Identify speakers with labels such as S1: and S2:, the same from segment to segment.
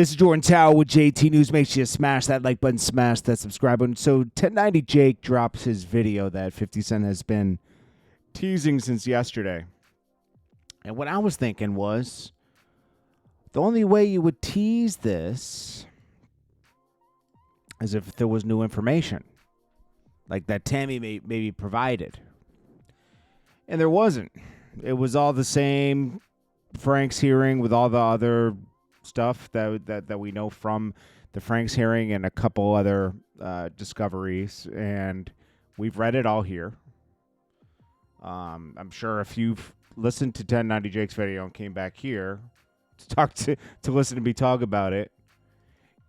S1: This is Jordan Tower with JT News. Make sure you smash that like button, smash that subscribe button. So 1090 Jake drops his video that 50 Cent has been teasing since yesterday. And what I was thinking was the only way you would tease this is if there was new information, like that Tammy maybe provided. And there wasn't. It was all the same Frank's hearing with all the other stuff that we know from the Frank's hearing and a couple other discoveries, and we've read it all here. I'm sure if you've listened to 1090 Jake's video and came back here to listen to me talk about it,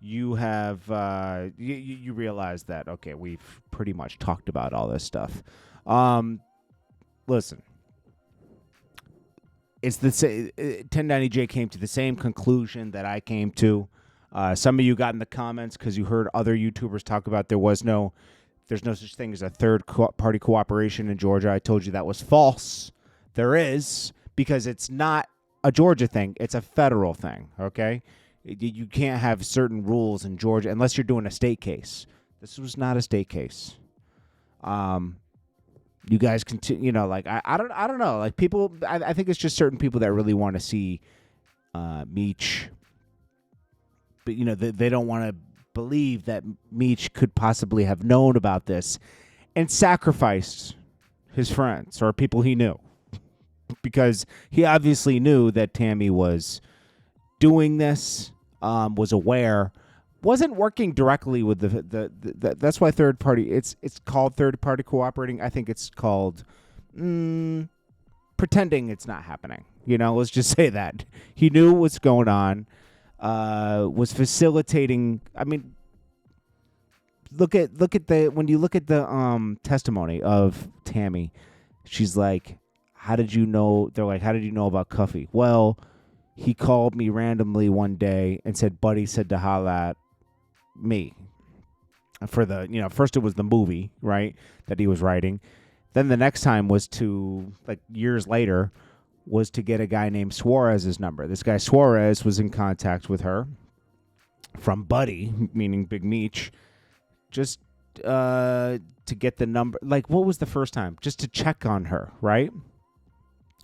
S1: you have you realize that okay, we've pretty much talked about all this stuff. Listen. It's the 1090 J came to the same conclusion that I came to. Some of you got in the comments because you heard other YouTubers talk about there's no such thing as a third party cooperation in Georgia. I told you that was false. There is, because it's not a Georgia thing. It's a federal thing, okay? You can't have certain rules in Georgia unless you're doing a state case. This was not a state case. You guys continue, like I don't know, like people. I think it's just certain people that really want to see Meech, but they don't want to believe that Meech could possibly have known about this and sacrificed his friends or people he knew, because he obviously knew that Tammy was doing this, was aware. Wasn't working directly with the that's why third party, it's called third party cooperating. I think it's called pretending it's not happening. Let's just say that he knew what's going on, was facilitating. I mean, look at when you look at the testimony of Tammy, she's like, how did you know? They're like, how did you know about Cuffy? Well, he called me randomly one day and said, Buddy said to holla at me for the first it was the movie, right, that he was writing. Then the next time was to, like, years later, was to get a guy named Suarez's number. This guy Suarez was in contact with her from Buddy, meaning Big Meech, just to get the number. Like, what was the first time? Just to check on her, right?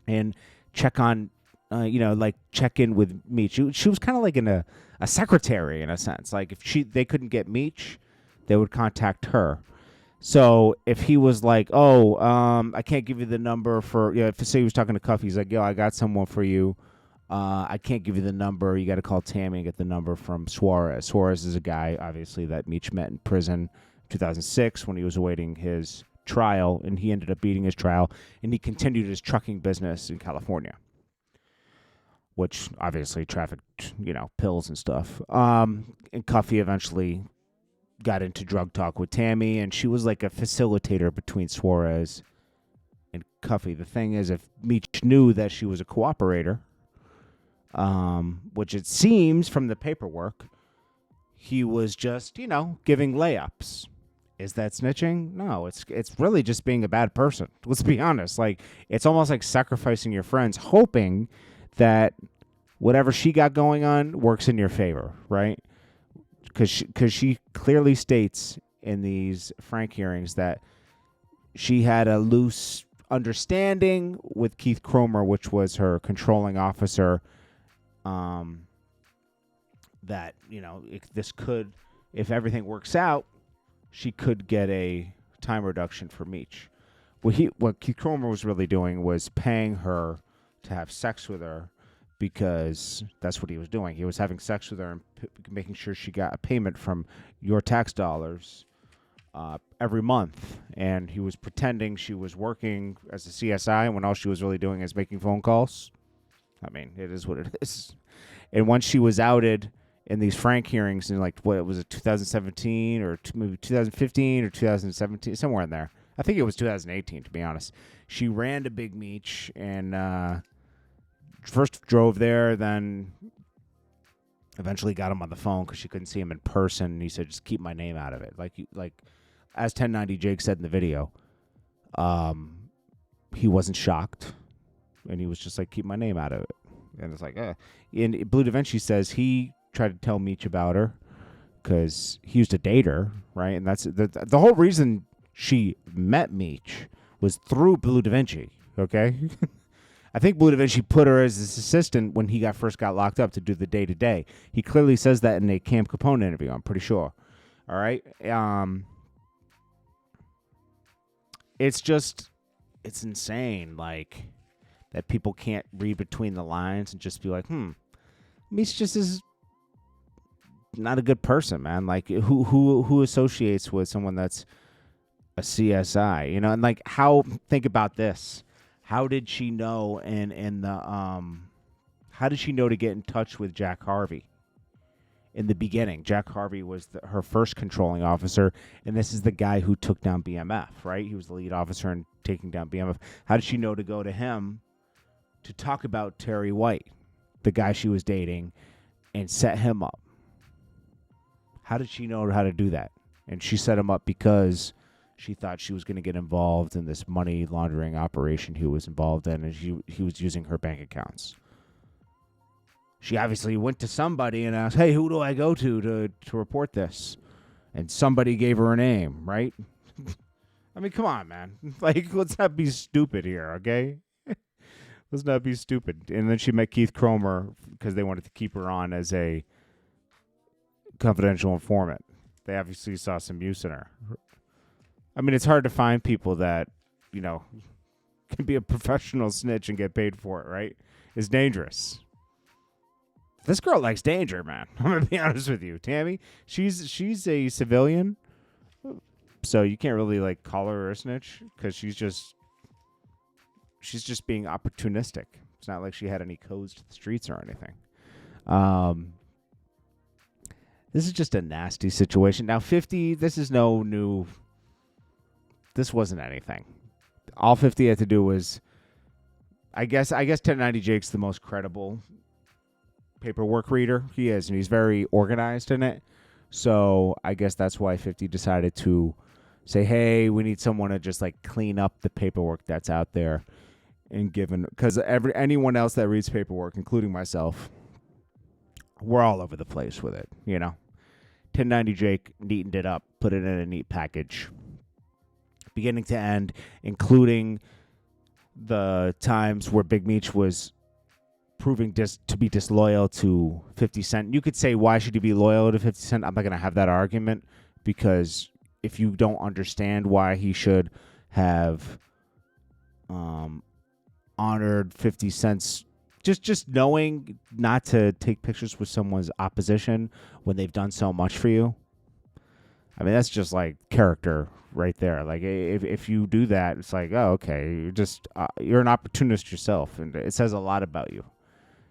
S1: And check on like check in with Meech. She was kind of like in a secretary in a sense. Like if they couldn't get Meech, they would contact her. So if he was like, I can't give you the number for, if say he was talking to Cuffy, he's like, yo, I got someone for you. I can't give you the number. You got to call Tammy and get the number from Suarez. Suarez is a guy, obviously, that Meech met in prison 2006 when he was awaiting his trial, and he ended up beating his trial, and he continued his trucking business in California, which obviously trafficked, pills and stuff. And Cuffy eventually got into drug talk with Tammy, and she was like a facilitator between Suarez and Cuffy. The thing is, if Meech knew that she was a cooperator, which it seems from the paperwork, he was just, giving layups. Is that snitching? No, it's really just being a bad person. Let's be honest. Like, it's almost like sacrificing your friends, hoping that whatever she got going on works in your favor, right? Because she clearly states in these Frank hearings that she had a loose understanding with Keith Cromer, which was her controlling officer, that, if everything works out, she could get a time reduction for Meech. What Keith Cromer was really doing was paying her to have sex with her, because that's what he was doing. He was having sex with her and making sure she got a payment from your tax dollars every month. And he was pretending she was working as a CSI when all she was really doing is making phone calls. I mean, it is what it is. And once she was outed in these Frank hearings in, like, what was it, 2017 or maybe 2015 or 2017, somewhere in there. I think it was 2018, to be honest. She ran to Big Meech and first drove there, then eventually got him on the phone because she couldn't see him in person. And he said, just keep my name out of it. Like as 1090 Jake said in the video, he wasn't shocked. And he was just like, keep my name out of it. And it's like, And Blue Da Vinci says he tried to tell Meech about her because he used to date her, right? And that's the whole reason she met Meech was through Blue Da Vinci, okay? I think Blue Da Vinci put her as his assistant when he first got locked up to do the day-to-day. He clearly says that in a Camp Capone interview, I'm pretty sure. All right? It's insane, like, that people can't read between the lines and just be like, Meech just is not a good person, man. Like, who associates with someone that's a CSI, you know? And, like, think about this. How did she know how did she know to get in touch with Jack Harvey? In the beginning, Jack Harvey was her first controlling officer, and this is the guy who took down BMF, right? He was the lead officer in taking down BMF. How did she know to go to him to talk about Terry White, the guy she was dating, and set him up? How did she know how to do that? And she set him up because she thought she was going to get involved in this money laundering operation he was involved in, and he was using her bank accounts. She obviously went to somebody and asked, hey, who do I go to report this? And somebody gave her a name, right? I mean, come on, man. Like, let's not be stupid here, okay? Let's not be stupid. And then she met Keith Cromer because they wanted to keep her on as a confidential informant. They obviously saw some use in her. I mean, it's hard to find people that, you know, can be a professional snitch and get paid for it, right? It's dangerous. This girl likes danger, man. I'm going to be honest with you. Tammy, she's a civilian, so you can't really, like, call her a snitch because she's just being opportunistic. It's not like she had any codes to the streets or anything. This is just a nasty situation. Now, 50, this is no new... This wasn't anything. All 50 had to do was... I guess 1090 Jake's the most credible paperwork reader he is, and he's very organized in it. So I guess that's why 50 decided to say, hey, we need someone to just, like, clean up the paperwork that's out there. And because anyone else that reads paperwork, including myself, we're all over the place with it, you know. 1090 Jake neatened it up, put it in a neat package, beginning to end, including the times where Big Meech was proving to be disloyal to 50 Cent. You could say, why should he be loyal to 50 Cent? I'm not going to have that argument, because if you don't understand why he should have honored 50 Cent's, just knowing not to take pictures with someone's opposition when they've done so much for you. I mean, that's just like character right there. Like, if you do that, it's like, oh, okay, you're an opportunist yourself, and it says a lot about you,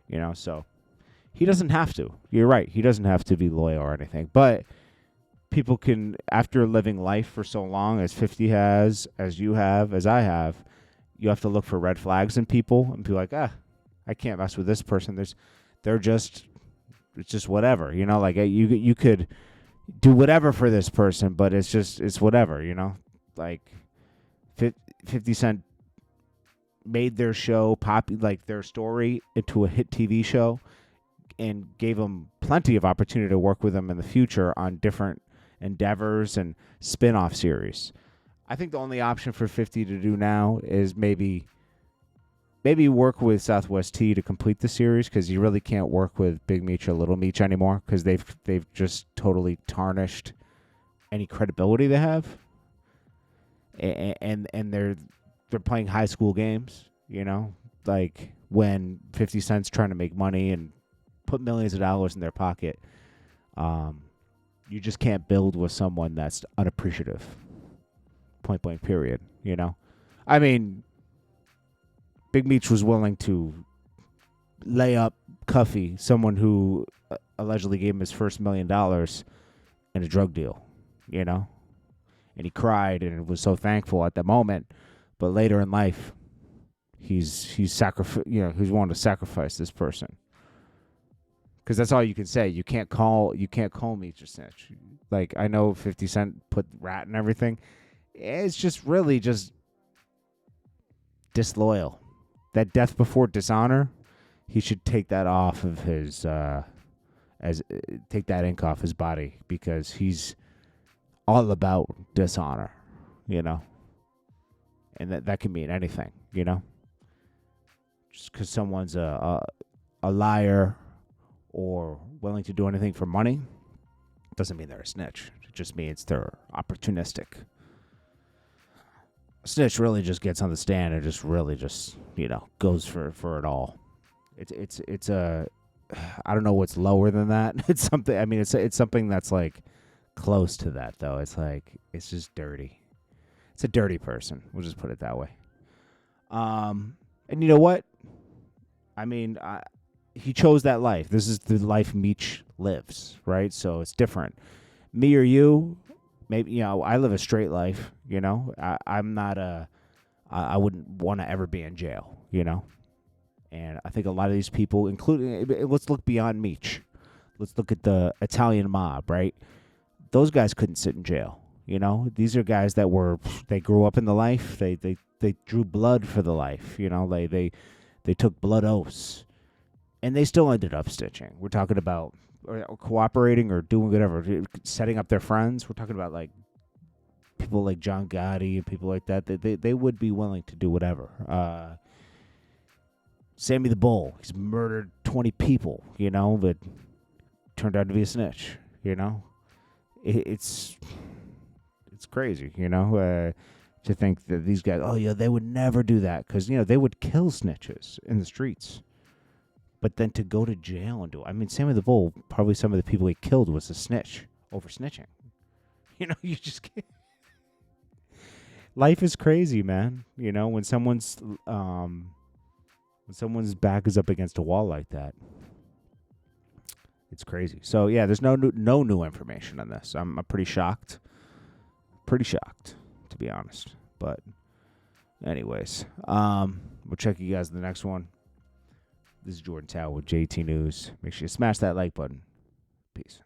S1: you know. So he doesn't have to. You're right. He doesn't have to be loyal or anything. But people can, after living life for so long, as 50 has, as you have, as I have, you have to look for red flags in people and be like, I can't mess with this person. It's just whatever, you know. Like, you could do whatever for this person, but it's whatever, you know. Like 50 Cent made their show like their story into a hit TV show, and gave them plenty of opportunity to work with them in the future on different endeavors and spin-off series. I think the only option for 50 to do now is maybe work with Southwest T to complete the series, because you really can't work with Big Meech or Little Meech anymore, because they've just totally tarnished any credibility they have, and they're playing high school games, you know, like when 50 Cent's trying to make money and put millions of dollars in their pocket. You just can't build with someone that's unappreciative. Point blank, period. You know, I mean, Big Meech was willing to lay up Cuffy, someone who allegedly gave him his first $1 million in a drug deal, you know, and he cried and was so thankful at the moment. But later in life, he's willing to sacrifice this person, because that's all you can say. You can't call Meech a snitch. Like, I know 50 Cent put rat and everything. It's just really just disloyal. That death before dishonor, he should take that off of his as take that ink off his body, because he's all about dishonor, you know, and that can mean anything, you know. Just because someone's a liar or willing to do anything for money doesn't mean they're a snitch. It just means they're opportunistic. A snitch really just gets on the stand and just really just, you know, goes for it all. It's a, I don't know what's lower than that. It's something. I mean, it's something that's like close to that, though. It's like, it's just dirty. It's a dirty person. We'll just put it that way. And you know what? I mean, he chose that life. This is the life Meech lives, right? So it's different. Me or you, maybe, you know, I live a straight life, you know. I'm not I wouldn't want to ever be in jail, you know. And I think a lot of these people, including, let's look beyond Meech. Let's look at the Italian mob, right? Those guys couldn't sit in jail, you know. These are guys that they grew up in the life. They drew blood for the life, you know. They took blood oaths, and they still ended up stitching. We're talking about or cooperating or doing whatever, setting up their friends. We're talking about like people like John Gotti and people like that. They would be willing to do whatever. Sammy the Bull, he's murdered 20 people, you know, but turned out to be a snitch, you know. It's crazy, you know, to think that these guys, oh, yeah, they would never do that because, you know, they would kill snitches in the streets. But then to go to jail and do it. I mean, Sammy the Bull, probably some of the people he killed was a snitch over snitching. You know, you just can't. Life is crazy, man. You know, when someone's back is up against a wall like that, it's crazy. So yeah, there's no new information on this. I'm pretty shocked. Pretty shocked, to be honest. But anyways, we'll check you guys in the next one. This is Jordan Tower with JT News. Make sure you smash that like button. Peace.